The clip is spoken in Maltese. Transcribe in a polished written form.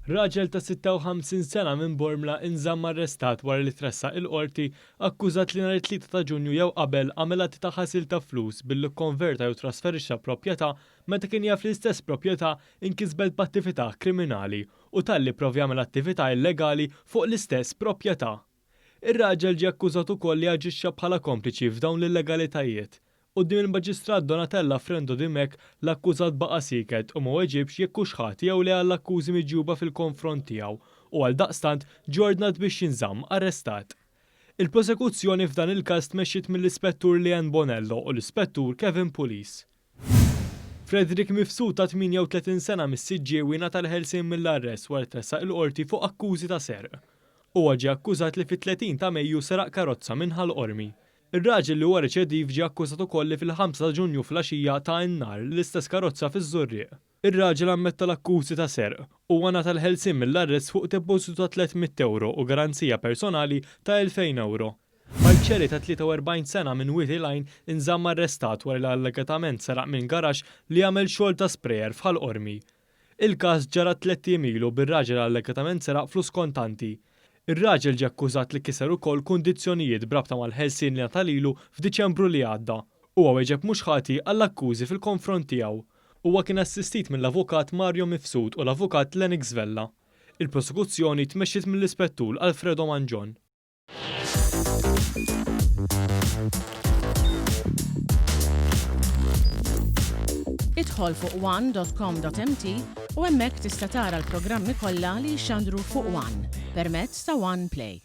Raġel ta' 56 sena minn Bormla inżamm arrestat wara li tressaq il-qorti akkużat li nhar it-3 ta' Ġunju jew qabel għamel atti ta' ħasil ta' flus billi kkonverta jew trasferixxa proprjetà meta kien jaf l-istess proprjetà inkisbet b'attività kriminali u talli provi jagħmel attività illegali fuq l-istess proprjetà. Ir-raġel ġie akkużat ukoll li aġixxa bħala kompliċi f'dawn l-illegalitajiet. Quddiem il-Maġistrat Donatella Frendo Dimek l-akkużat baqa' siket u ma weġibx jekk hux ħati jew li għall-akkużi miġjuba fil-konfront tiegħu u għaldaqstant ġordnat biex jinżamm arrestat. Il-prosekuzzjoni f'dan il-każ tmexxiet mill-Ispettur Lianne Bonello u l-Ispettur Kevin Pulis. Fredrick Mifsud ta' 38 sena mis-Siġġiewi ngħata l-ħelsien mill-arrest wara tressaq il-qorti fuq akkużi ta' SERQ. Huwa ġie akkużat li fit-30 ta' Mejju seraq karozza minn Ħal Qormi. Ir-raġel li huwa reċediv ġie akkużat ukoll li fil-5 ta' Ġunju flaxija ta' n-nar l-istess karozza fiż-Żurrieq. Ir-raġel ammetta l-akkużi ta' SERQ u ngħata l-ħelsien mill-arrest fuq depożitu ta' 300 euro u garanzija personali ta' 2000 euro. Marċeri ta' 43 sena minn Witi Line inżamm arrestat wara li allegatament seraq minn garax li jagħmel xogħol ta' sprejer f'Ħal Qormi. Il-każ ġara 3 ilu bir-raġel allegatament seraq flus kontanti. Ir-raġel ġie akkużat li kiser ukoll kundizzjonijiet brabta mal-ħelsien li ngħata lilu f'Diċembru li għadda. Huwa weġeb mhux ħati għall-akkużi fil-konfront tiegħu. Huwa kien assistit mill-avukat Mario Mifsud u l-avukat Lenix Vella. Il-prosekuzzjoni tmexxiet mill-Ispettur Alfredo Manġon. Idħol fuq one.com.mt u hemmhekk tista' tara l-programmi kollha li jxandru fuq One permezz ta' One Play.